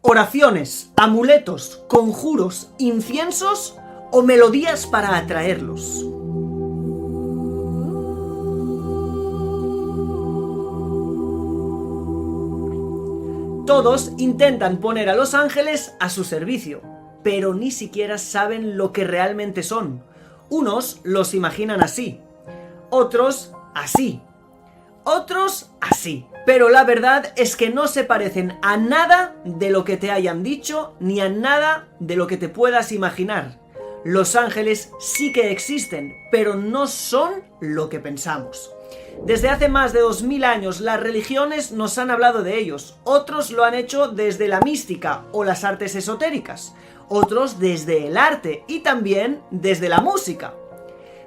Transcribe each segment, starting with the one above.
oraciones, amuletos, conjuros, inciensos o melodías para atraerlos. Todos intentan poner a los ángeles a su servicio, pero ni siquiera saben lo que realmente son. Unos los imaginan así, otros así, otros así. Pero la verdad es que no se parecen a nada de lo que te hayan dicho, ni a nada de lo que te puedas imaginar. Los ángeles sí que existen, pero no son lo que pensamos. Desde hace más de 2000 años las religiones nos han hablado de ellos. Otros lo han hecho desde la mística o las artes esotéricas. Otros desde el arte y también desde la música.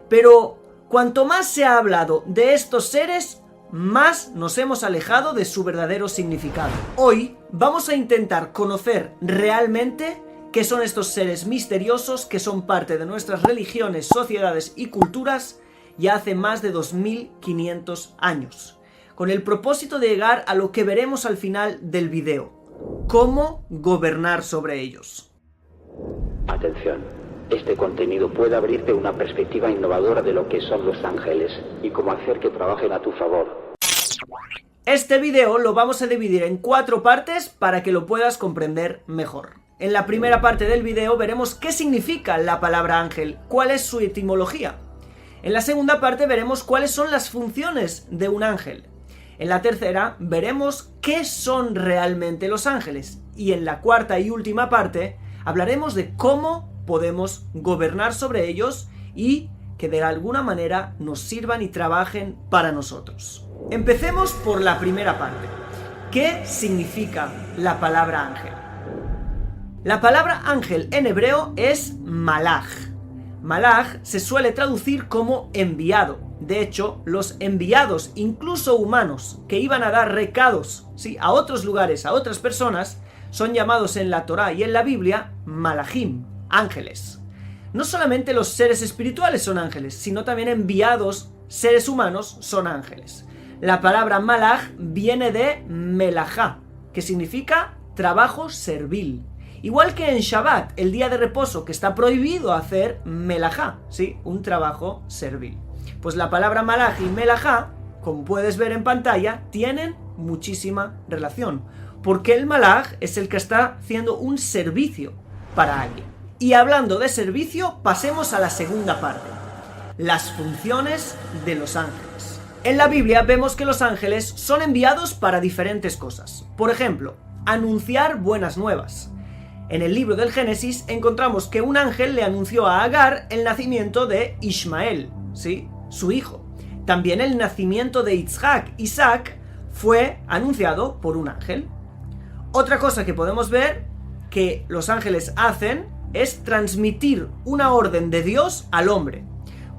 Pero cuanto más se ha hablado de estos seres, más nos hemos alejado de su verdadero significado. Hoy vamos a intentar conocer realmente qué son estos seres misteriosos que son parte de nuestras religiones, sociedades y culturas ya hace más de 2500 años, con el propósito de llegar a lo que veremos al final del video: cómo gobernar sobre ellos. Atención, este contenido puede abrirte una perspectiva innovadora de lo que son los ángeles y cómo hacer que trabajen a tu favor. Este video lo vamos a dividir en 4 partes para que lo puedas comprender mejor. En la primera parte del video veremos qué significa la palabra ángel, cuál es su etimología. En la segunda parte veremos cuáles son las funciones de un ángel. En la tercera veremos qué son realmente los ángeles. Y en la cuarta y última parte hablaremos de cómo podemos gobernar sobre ellos y que de alguna manera nos sirvan y trabajen para nosotros. Empecemos por la primera parte. ¿Qué significa la palabra ángel? La palabra ángel en hebreo es malaj. Malaj se suele traducir como enviado. De hecho, los enviados, incluso humanos, que iban a dar recados, ¿sí?, a otros lugares, a otras personas, son llamados en la Torá y en la Biblia malajim, ángeles. No solamente los seres espirituales son ángeles, sino también enviados seres humanos son ángeles. La palabra malaj viene de melajá, que significa trabajo servil. Igual que en Shabbat, el día de reposo, que está prohibido hacer melajá, ¿sí?, un trabajo servil. Pues la palabra malaj y melajá, como puedes ver en pantalla, tienen muchísima relación, porque el malaj es el que está haciendo un servicio para alguien. Y hablando de servicio, pasemos a la segunda parte: las funciones de los ángeles. En la Biblia vemos que los ángeles son enviados para diferentes cosas. Por ejemplo, anunciar buenas nuevas. En el libro del Génesis encontramos que un ángel le anunció a Agar el nacimiento de Ismael, ¿sí?, su hijo. También el nacimiento de Isaac, fue anunciado por un ángel. Otra cosa que podemos ver que los ángeles hacen es transmitir una orden de Dios al hombre.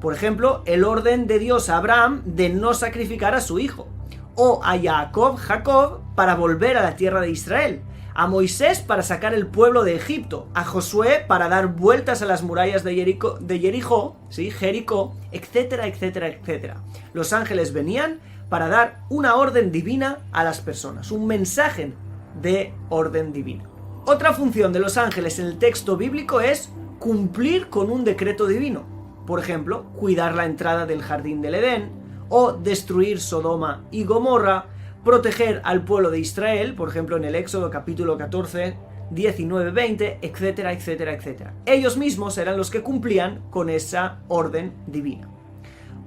Por ejemplo, el orden de Dios a Abraham de no sacrificar a su hijo, o a Jacob, para volver a la tierra de Israel, a Moisés para sacar el pueblo de Egipto, a Josué para dar vueltas a las murallas de Jericó, ¿sí?, Jericó, etcétera, etcétera, etcétera. Los ángeles venían para dar una orden divina a las personas, un mensaje de orden divino. Otra función de los ángeles en el texto bíblico es cumplir con un decreto divino. Por ejemplo, cuidar la entrada del jardín del Edén, o destruir Sodoma y Gomorra, proteger al pueblo de Israel, por ejemplo en el Éxodo capítulo 14, 19, 20, etcétera, etcétera, etcétera. Ellos mismos eran los que cumplían con esa orden divina.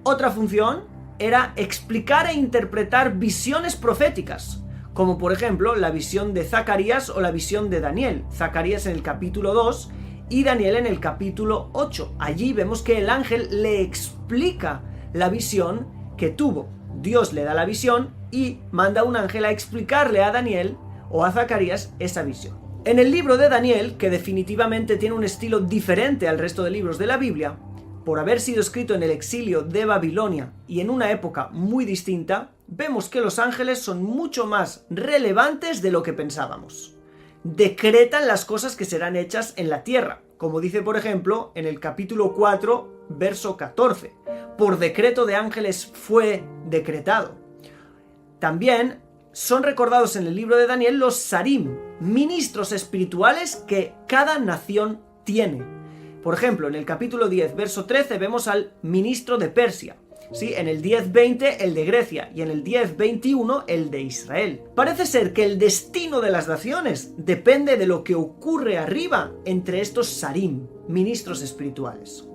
Otra función era explicar e interpretar visiones proféticas, como por ejemplo la visión de Zacarías o la visión de Daniel. Zacarías en el capítulo 2 y Daniel en el capítulo 8. Allí vemos que el ángel le explica la visión que tuvo. Dios le da la visión y manda a un ángel a explicarle a Daniel o a Zacarías esa visión. En el libro de Daniel, que definitivamente tiene un estilo diferente al resto de libros de la Biblia, por haber sido escrito en el exilio de Babilonia y en una época muy distinta, vemos que los ángeles son mucho más relevantes de lo que pensábamos. Decretan las cosas que serán hechas en la tierra, como dice por ejemplo en el capítulo 4, verso 14. Por decreto de ángeles fue decretado. También son recordados en el libro de Daniel los sarim, ministros espirituales que cada nación tiene. Por ejemplo, en el capítulo 10, verso 13, vemos al ministro de Persia. ¿Sí? En el 10:20 el de Grecia y en el 10:21 el de Israel. Parece ser que el destino de las naciones depende de lo que ocurre arriba entre estos sarim, ministros espirituales.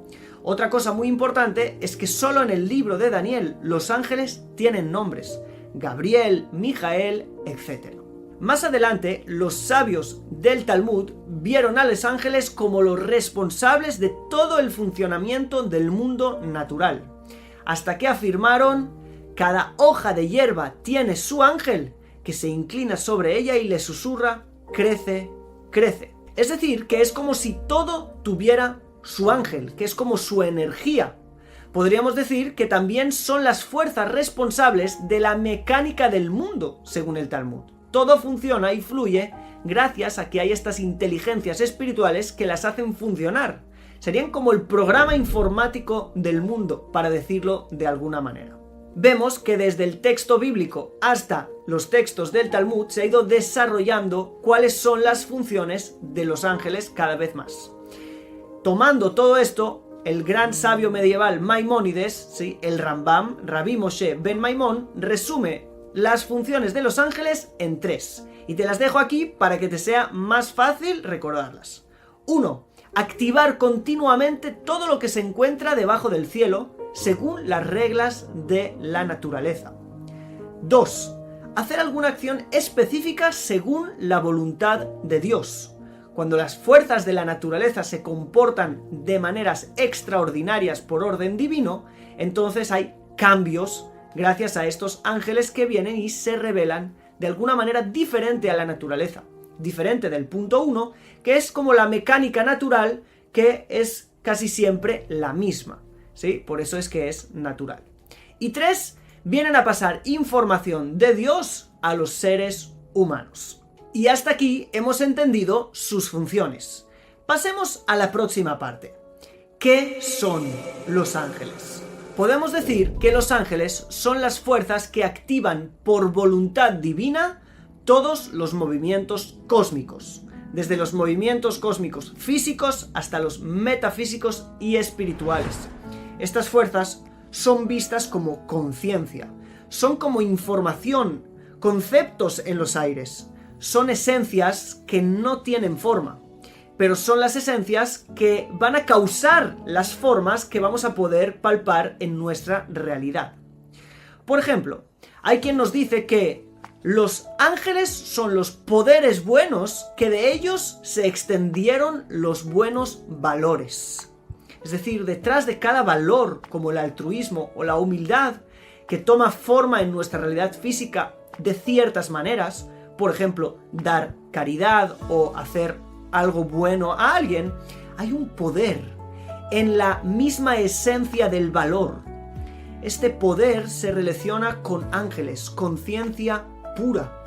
Otra cosa muy importante es que solo en el libro de Daniel los ángeles tienen nombres: Gabriel, Mijael, etc. Más adelante, los sabios del Talmud vieron a los ángeles como los responsables de todo el funcionamiento del mundo natural, hasta que afirmaron: cada hoja de hierba tiene su ángel, que se inclina sobre ella y le susurra: crece, crece. Es decir, que es como si todo tuviera su ángel, que es como su energía. Podríamos decir que también son las fuerzas responsables de la mecánica del mundo, según el Talmud. Todo funciona y fluye gracias a que hay estas inteligencias espirituales que las hacen funcionar. Serían como el programa informático del mundo, para decirlo de alguna manera. Vemos que desde el texto bíblico hasta los textos del Talmud se ha ido desarrollando cuáles son las funciones de los ángeles cada vez más. Tomando todo esto, el gran sabio medieval Maimónides, ¿sí?, el Rambam, Rabbi Moshe ben Maimón, resume las funciones de los ángeles en 3. Y te las dejo aquí para que te sea más fácil recordarlas. 1. Activar continuamente todo lo que se encuentra debajo del cielo, según las reglas de la naturaleza. 2. Hacer alguna acción específica según la voluntad de Dios. Cuando las fuerzas de la naturaleza se comportan de maneras extraordinarias por orden divino, entonces hay cambios gracias a estos ángeles que vienen y se revelan de alguna manera diferente a la naturaleza. Diferente del punto 1, que es como la mecánica natural, que es casi siempre la misma, ¿sí? Por eso es que es natural. Y 3, vienen a pasar información de Dios a los seres humanos. Y hasta aquí hemos entendido sus funciones. Pasemos a la próxima parte. ¿Qué son los ángeles? Podemos decir que los ángeles son las fuerzas que activan por voluntad divina todos los movimientos cósmicos, desde los movimientos cósmicos físicos hasta los metafísicos y espirituales. Estas fuerzas son vistas como conciencia, son como información, conceptos en los aires, son esencias que no tienen forma, pero son las esencias que van a causar las formas que vamos a poder palpar en nuestra realidad. Por ejemplo, hay quien nos dice que los ángeles son los poderes buenos, que de ellos se extendieron los buenos valores. Es decir, detrás de cada valor, como el altruismo o la humildad, que toma forma en nuestra realidad física de ciertas maneras, por ejemplo, dar caridad o hacer algo bueno a alguien, hay un poder en la misma esencia del valor. Este poder se relaciona con ángeles, conciencia pura,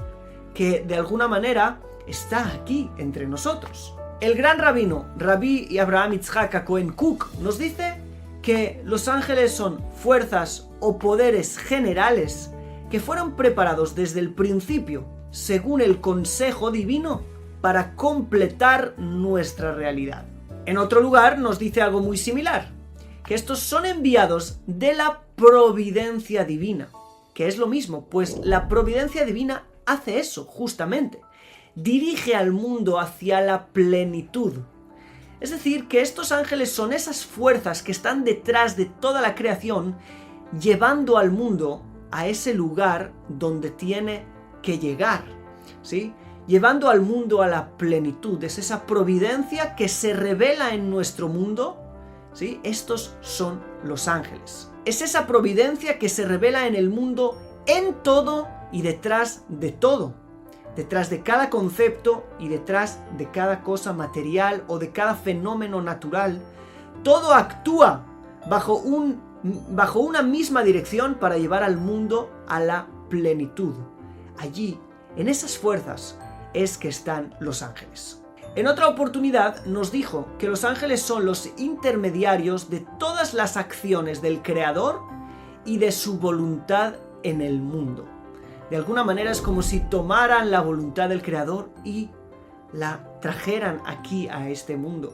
que de alguna manera está aquí entre nosotros. El gran rabino, Rabbi Abraham Yitzhak Cohen Kook, nos dice que los ángeles son fuerzas o poderes generales que fueron preparados desde el principio, según el consejo divino, para completar nuestra realidad. En otro lugar nos dice algo muy similar, que estos son enviados de la providencia divina, que es lo mismo, pues la providencia divina hace eso, justamente. Dirige al mundo hacia la plenitud. Es decir, que estos ángeles son esas fuerzas que están detrás de toda la creación, llevando al mundo a ese lugar donde tiene que llegar, ¿sí? Llevando al mundo a la plenitud. Es esa providencia que se revela en nuestro mundo, ¿sí? Estos son los ángeles. Es esa providencia que se revela en el mundo, en todo y detrás de todo. Detrás de cada concepto y detrás de cada cosa material o de cada fenómeno natural. Todo actúa bajo una misma dirección para llevar al mundo a la plenitud. Allí, en esas fuerzas, es que están los ángeles. En otra oportunidad nos dijo que los ángeles son los intermediarios de todas las acciones del Creador y de su voluntad en el mundo. De alguna manera es como si tomaran la voluntad del Creador y la trajeran aquí a este mundo,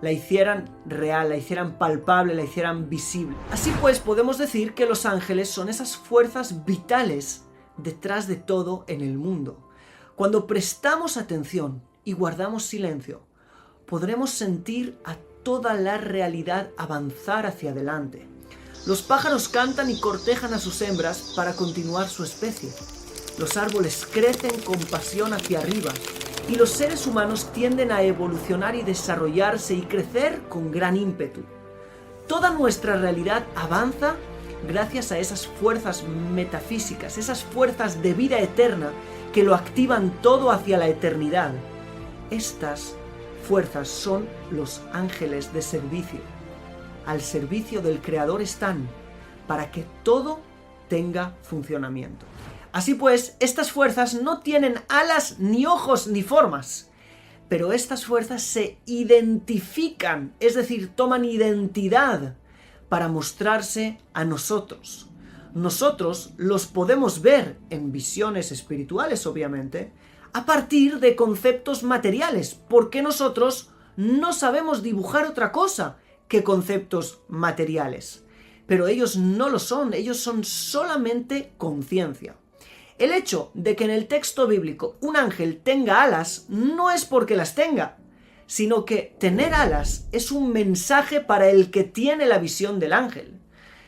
la hicieran real, la hicieran palpable, la hicieran visible. Así pues, podemos decir que los ángeles son esas fuerzas vitales detrás de todo en el mundo. Cuando prestamos atención y guardamos silencio, podremos sentir a toda la realidad avanzar hacia adelante. Los pájaros cantan y cortejan a sus hembras para continuar su especie. Los árboles crecen con pasión hacia arriba y los seres humanos tienden a evolucionar y desarrollarse y crecer con gran ímpetu. Toda nuestra realidad avanza gracias a esas fuerzas metafísicas, esas fuerzas de vida eterna que lo activan todo hacia la eternidad. Estas fuerzas son los ángeles de servicio. Al servicio del Creador están para que todo tenga funcionamiento. Así pues, estas fuerzas no tienen alas, ni ojos, ni formas, pero estas fuerzas se identifican, es decir, toman identidad para mostrarse a nosotros. Nosotros los podemos ver en visiones espirituales, obviamente, a partir de conceptos materiales, porque nosotros no sabemos dibujar otra cosa que conceptos materiales. Pero ellos no lo son, ellos son solamente conciencia. El hecho de que en el texto bíblico un ángel tenga alas no es porque las tenga, sino que tener alas es un mensaje para el que tiene la visión del ángel.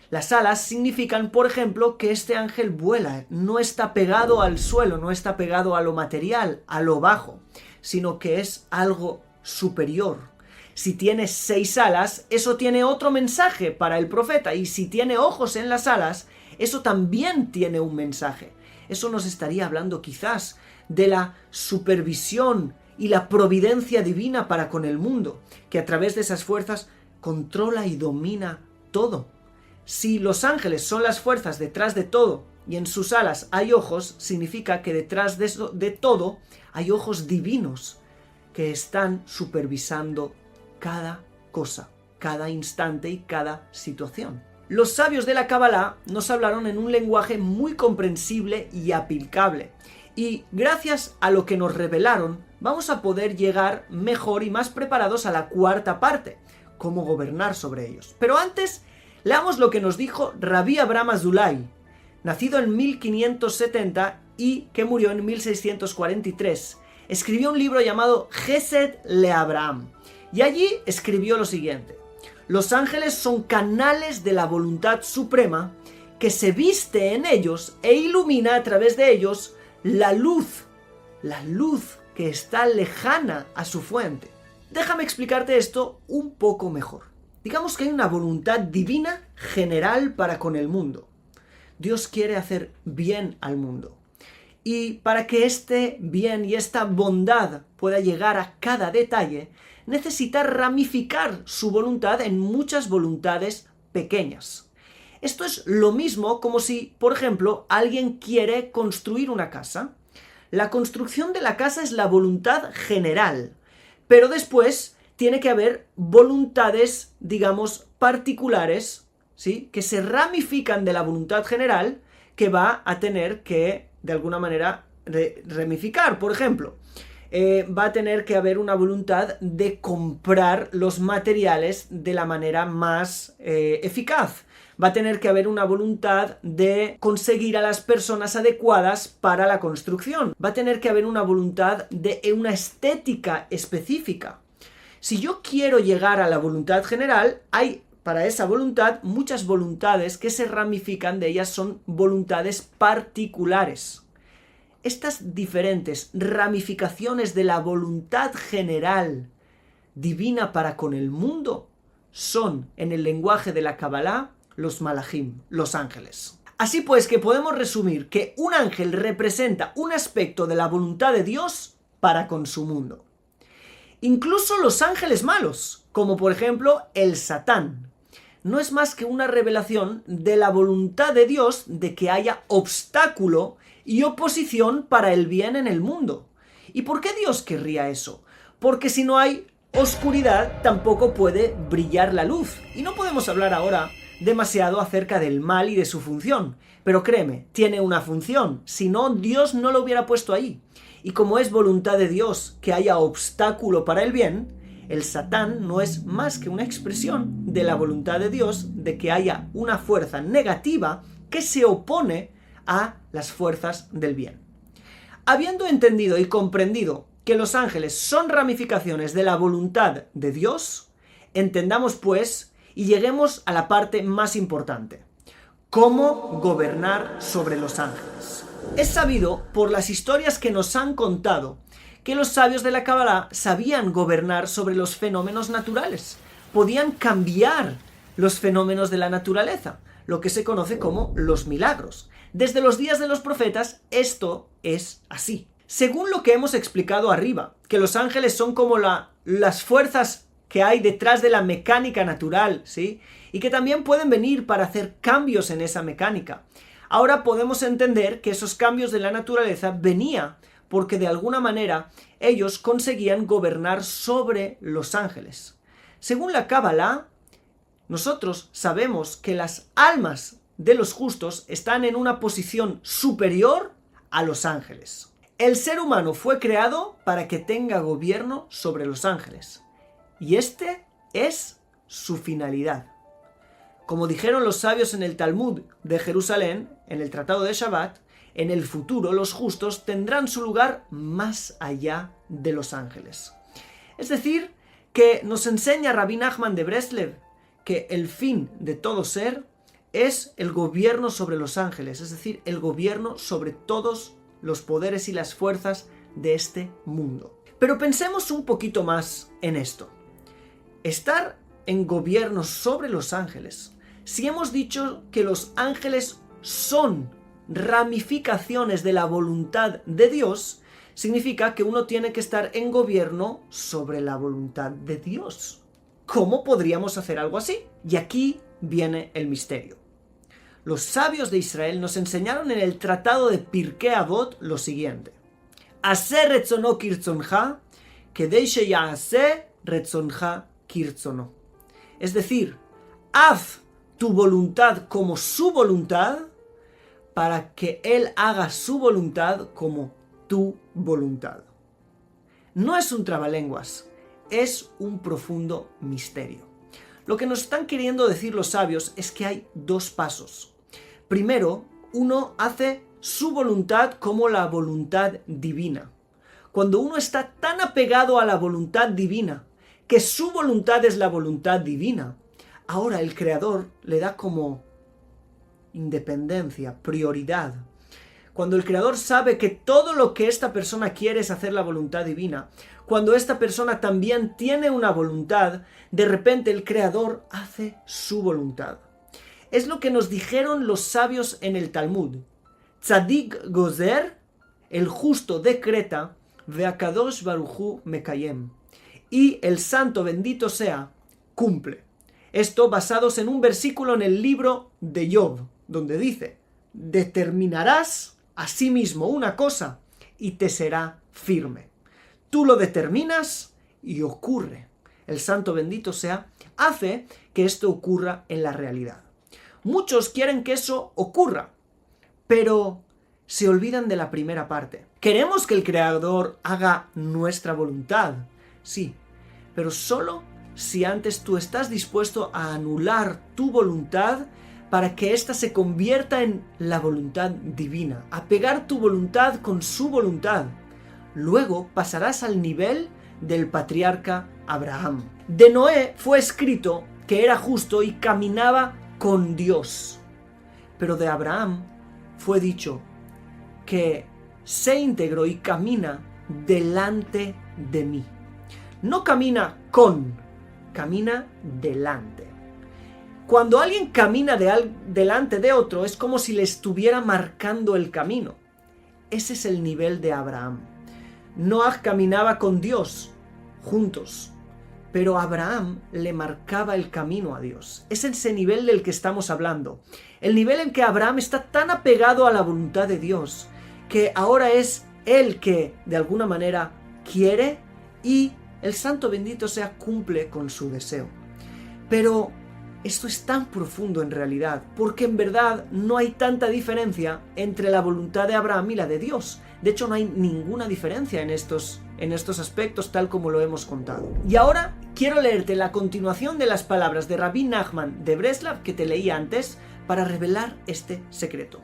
Las alas significan, por ejemplo, que este ángel vuela, no está pegado al suelo, no está pegado a lo material, a lo bajo, sino que es algo superior. Si tiene 6 alas, eso tiene otro mensaje para el profeta, y si tiene ojos en las alas, eso también tiene un mensaje. Eso nos estaría hablando quizás de la supervisión y la providencia divina para con el mundo, que a través de esas fuerzas controla y domina todo. Si los ángeles son las fuerzas detrás de todo y en sus alas hay ojos, significa que detrás de todo hay ojos divinos que están supervisando cada cosa, cada instante y cada situación. Los sabios de la Kabbalah nos hablaron en un lenguaje muy comprensible y aplicable, y gracias a lo que nos revelaron vamos a poder llegar mejor y más preparados a la cuarta parte, cómo gobernar sobre ellos. Pero antes, leamos lo que nos dijo Rabbi Abraham Azulay, nacido en 1570 y que murió en 1643. Escribió un libro llamado Gesed le Abraham, y allí escribió lo siguiente: los ángeles son canales de la voluntad suprema que se viste en ellos e ilumina a través de ellos la luz que está lejana a su fuente. Déjame explicarte esto un poco mejor. Digamos que hay una voluntad divina general para con el mundo. Dios quiere hacer bien al mundo. Y para que este bien y esta bondad pueda llegar a cada detalle, necesita ramificar su voluntad en muchas voluntades pequeñas. Esto es lo mismo como si, por ejemplo, alguien quiere construir una casa. La construcción de la casa es la voluntad general, pero después tiene que haber voluntades, digamos, particulares, ¿sí?, que se ramifican de la voluntad general, que va a tener que, de alguna manera, ramificar. Por ejemplo, va a tener que haber una voluntad de comprar los materiales de la manera más eficaz. Va a tener que haber una voluntad de conseguir a las personas adecuadas para la construcción. Va a tener que haber una voluntad de una estética específica. Si yo quiero llegar a la voluntad general, hay para esa voluntad muchas voluntades que se ramifican, de ellas son voluntades particulares. Estas diferentes ramificaciones de la voluntad general divina para con el mundo son, en el lenguaje de la Kabbalah, los malajim, los ángeles. Así pues que podemos resumir que un ángel representa un aspecto de la voluntad de Dios para con su mundo. Incluso los ángeles malos, como por ejemplo el Satán, no es más que una revelación de la voluntad de Dios de que haya obstáculo y oposición para el bien en el mundo. ¿Y por qué Dios querría eso? Porque si no hay oscuridad, tampoco puede brillar la luz. Y no podemos hablar ahora demasiado acerca del mal y de su función. Pero créeme, tiene una función. Si no, Dios no lo hubiera puesto ahí. Y como es voluntad de Dios que haya obstáculo para el bien, el Satán no es más que una expresión de la voluntad de Dios de que haya una fuerza negativa que se opone a las fuerzas del bien. Habiendo entendido y comprendido que los ángeles son ramificaciones de la voluntad de Dios, entendamos pues y lleguemos a la parte más importante: cómo gobernar sobre los ángeles. Es sabido por las historias que nos han contado que los sabios de la Kabbalah sabían gobernar sobre los fenómenos naturales, podían cambiar los fenómenos de la naturaleza, lo que se conoce como los milagros. Desde los días de los profetas esto es así. Según lo que hemos explicado arriba, que los ángeles son como las fuerzas que hay detrás de la mecánica natural, ¿sí? Y que también pueden venir para hacer cambios en esa mecánica. Ahora podemos entender que esos cambios de la naturaleza venían porque de alguna manera ellos conseguían gobernar sobre los ángeles. Según la Kabbalah, nosotros sabemos que las almas de los justos están en una posición superior a los ángeles. El ser humano fue creado para que tenga gobierno sobre los ángeles. Y este es su finalidad. Como dijeron los sabios en el Talmud de Jerusalén, en el Tratado de Shabbat, en el futuro los justos tendrán su lugar más allá de los ángeles. Es decir, que nos enseña Rabbi Nachman de Breslev que el fin de todo ser es el gobierno sobre los ángeles, es decir, el gobierno sobre todos los poderes y las fuerzas de este mundo. Pero pensemos un poquito más en esto. Estar en gobierno sobre los ángeles. Si hemos dicho que los ángeles son ramificaciones de la voluntad de Dios, significa que uno tiene que estar en gobierno sobre la voluntad de Dios. ¿Cómo podríamos hacer algo así? Y aquí viene el misterio. Los sabios de Israel nos enseñaron en el tratado de Pirkei Avot lo siguiente: Aseh retzono kirtzoncha, kedei sheyaseh retzoncha kirtzono. Es decir, haz tu voluntad como su voluntad, para que Él haga su voluntad como tu voluntad. No es un trabalenguas, es un profundo misterio. Lo que nos están queriendo decir los sabios es que hay dos pasos. Primero, uno hace su voluntad como la voluntad divina. Cuando uno está tan apegado a la voluntad divina, que su voluntad es la voluntad divina, ahora el Creador le da como independencia, prioridad. Cuando el Creador sabe que todo lo que esta persona quiere es hacer la voluntad divina, cuando esta persona también tiene una voluntad, de repente el Creador hace su voluntad. Es lo que nos dijeron los sabios en el Talmud. Tzadik gozer, el justo decreta, ve'akadosh baruchu mekayem. Y el santo bendito sea, cumple. Esto basados en un versículo en el libro de Job, donde dice: determinarás a sí mismo una cosa y te será firme. Tú lo determinas y ocurre. El santo bendito sea hace que esto ocurra en la realidad. Muchos quieren que eso ocurra, pero se olvidan de la primera parte. Queremos que el Creador haga nuestra voluntad, sí, pero solo si antes tú estás dispuesto a anular tu voluntad para que ésta se convierta en la voluntad divina, a pegar tu voluntad con su voluntad. Luego pasarás al nivel del patriarca Abraham. De Noé fue escrito que era justo y caminaba con Dios. Pero de Abraham fue dicho que se integró y camina delante de mí. No camina con, camina delante. Cuando alguien camina delante de otro, es como si le estuviera marcando el camino. Ese es el nivel de Abraham. Noah caminaba con Dios, juntos, pero Abraham le marcaba el camino a Dios. Es ese nivel del que estamos hablando. El nivel en que Abraham está tan apegado a la voluntad de Dios, que ahora es él que, de alguna manera, quiere y el santo bendito sea cumple con su deseo. Pero esto es tan profundo en realidad, porque en verdad no hay tanta diferencia entre la voluntad de Abraham y la de Dios. De hecho, no hay ninguna diferencia en estos aspectos tal como lo hemos contado. Y ahora quiero leerte la continuación de las palabras de Rabbi Nachman de Breslav que te leí antes para revelar este secreto.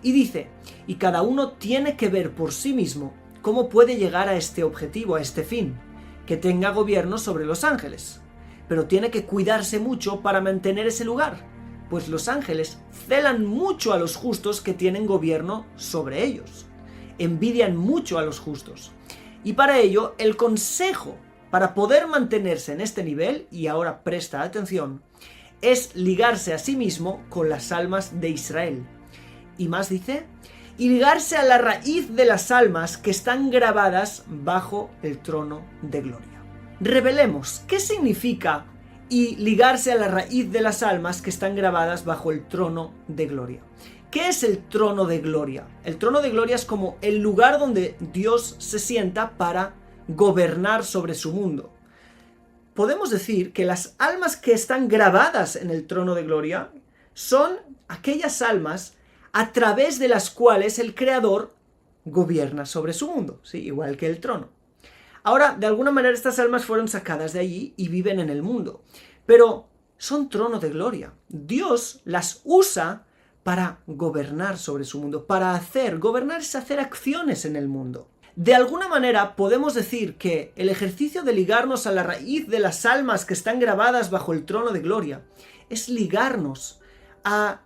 Y dice, y cada uno tiene que ver por sí mismo cómo puede llegar a este objetivo, a este fin, que tenga gobierno sobre los ángeles. Pero tiene que cuidarse mucho para mantener ese lugar, pues los ángeles celan mucho a los justos que tienen gobierno sobre ellos. Envidian mucho a los justos. Y para ello, el consejo para poder mantenerse en este nivel, y ahora presta atención, es ligarse a sí mismo con las almas de Israel. Y más dice, y ligarse a la raíz de las almas que están grabadas bajo el trono de gloria. Revelemos qué significa y ligarse a la raíz de las almas que están grabadas bajo el trono de gloria. ¿Qué es el trono de gloria? El trono de gloria es como el lugar donde Dios se sienta para gobernar sobre su mundo. Podemos decir que las almas que están grabadas en el trono de gloria son aquellas almas a través de las cuales el Creador gobierna sobre su mundo, ¿sí? Igual que el trono. Ahora, de alguna manera estas almas fueron sacadas de allí y viven en el mundo, pero son trono de gloria. Dios las usa para gobernar sobre su mundo, gobernar es hacer acciones en el mundo. De alguna manera podemos decir que el ejercicio de ligarnos a la raíz de las almas que están grabadas bajo el trono de gloria es ligarnos a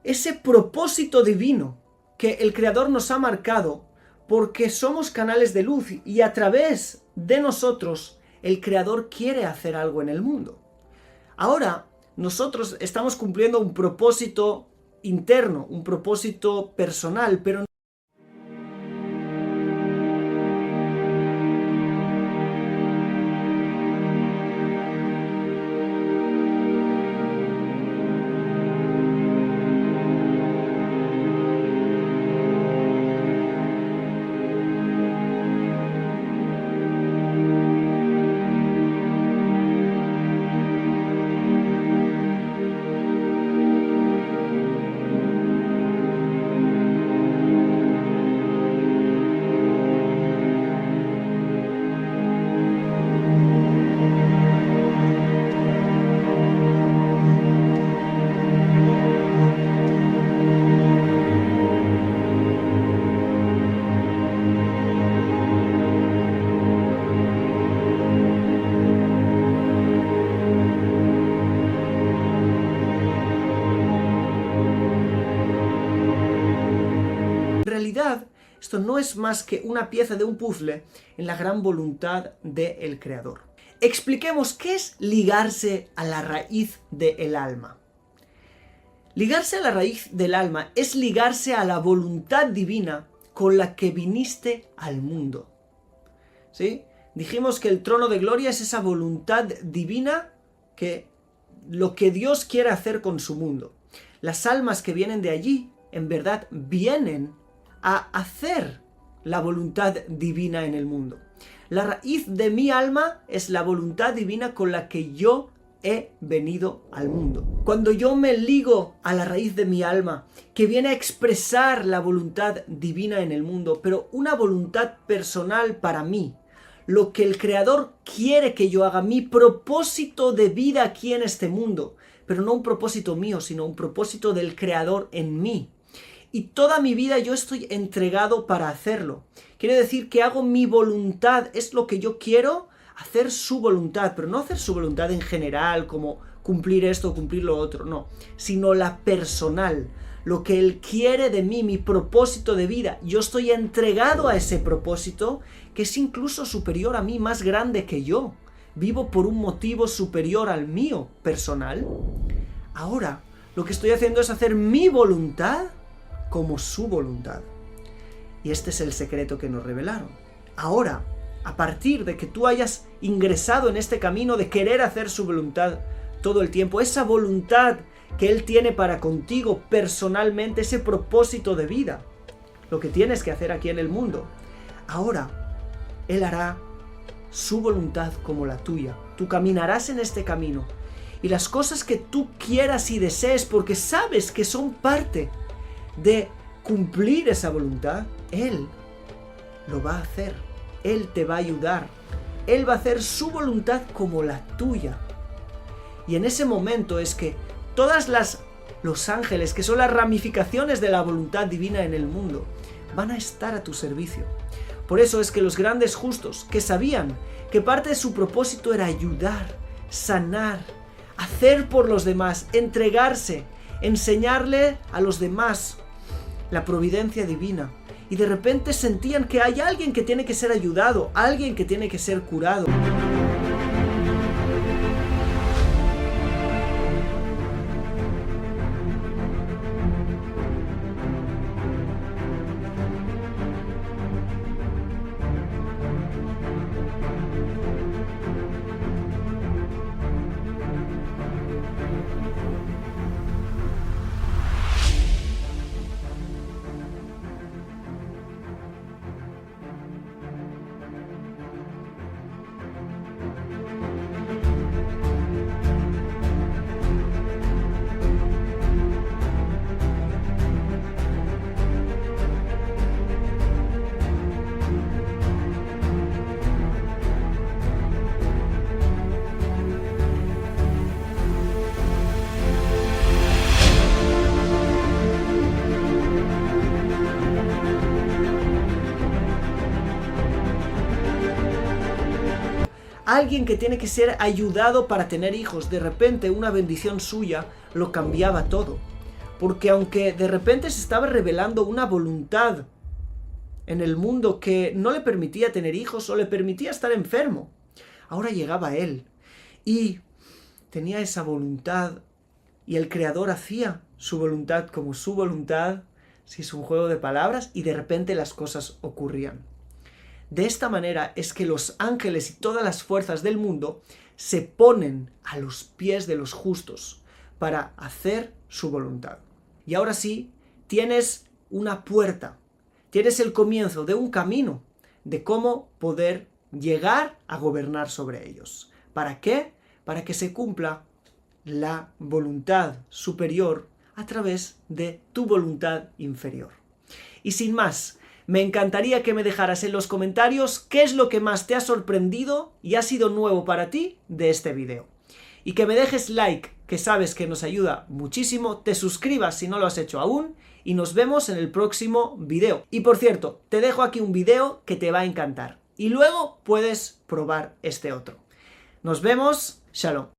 ese propósito divino que el Creador nos ha marcado porque somos canales de luz y a través de nosotros el Creador quiere hacer algo en el mundo. Ahora nosotros estamos cumpliendo un propósito interno, un propósito personal, pero esto no es más que una pieza de un puzzle en la gran voluntad del Creador. Expliquemos qué es ligarse a la raíz del alma. Ligarse a la raíz del alma es ligarse a la voluntad divina con la que viniste al mundo. ¿Sí? Dijimos que el trono de gloria es esa voluntad divina que lo que Dios quiere hacer con su mundo. Las almas que vienen de allí, en verdad, vienen a hacer la voluntad divina en el mundo. La raíz de mi alma es la voluntad divina con la que yo he venido al mundo. Cuando yo me ligo a la raíz de mi alma, que viene a expresar la voluntad divina en el mundo, pero una voluntad personal para mí, lo que el Creador quiere que yo haga, mi propósito de vida aquí en este mundo, pero no un propósito mío, sino un propósito del Creador en mí. Y toda mi vida yo estoy entregado para hacerlo. Quiere decir que hago mi voluntad, es lo que yo quiero, hacer su voluntad, pero no hacer su voluntad en general, como cumplir esto o cumplir lo otro, no, sino la personal, lo que Él quiere de mí, mi propósito de vida. Yo estoy entregado a ese propósito que es incluso superior a mí, más grande que yo. Vivo por un motivo superior al mío, personal. Ahora, lo que estoy haciendo es hacer mi voluntad como su voluntad. Y este es el secreto que nos revelaron. Ahora, a partir de que tú hayas ingresado en este camino de querer hacer su voluntad todo el tiempo, esa voluntad que Él tiene para contigo personalmente, ese propósito de vida, lo que tienes que hacer aquí en el mundo, ahora Él hará su voluntad como la tuya. Tú caminarás en este camino y las cosas que tú quieras y desees, porque sabes que son parte de cumplir esa voluntad, Él lo va a hacer. Él te va a ayudar. Él va a hacer su voluntad como la tuya. Y en ese momento es que los ángeles, que son las ramificaciones de la voluntad divina en el mundo, van a estar a tu servicio. Por eso es que los grandes justos, que sabían que parte de su propósito era ayudar, sanar, hacer por los demás, entregarse, enseñarle a los demás la providencia divina, y de repente sentían que hay alguien que tiene que ser ayudado, alguien que tiene que ser curado. Alguien que tiene que ser ayudado para tener hijos. De repente una bendición suya lo cambiaba todo. Porque aunque de repente se estaba revelando una voluntad en el mundo que no le permitía tener hijos o le permitía estar enfermo, ahora llegaba él y tenía esa voluntad, y el Creador hacía su voluntad como su voluntad, si es un juego de palabras, y de repente las cosas ocurrían. De esta manera es que los ángeles y todas las fuerzas del mundo se ponen a los pies de los justos para hacer su voluntad. Y ahora sí, tienes una puerta, tienes el comienzo de un camino de cómo poder llegar a gobernar sobre ellos. ¿Para qué? Para que se cumpla la voluntad superior a través de tu voluntad inferior. Y sin más, me encantaría que me dejaras en los comentarios qué es lo que más te ha sorprendido y ha sido nuevo para ti de este video. Y que me dejes like, que sabes que nos ayuda muchísimo, te suscribas si no lo has hecho aún, y nos vemos en el próximo video. Y por cierto, te dejo aquí un video que te va a encantar. Y luego puedes probar este otro. Nos vemos, shalom.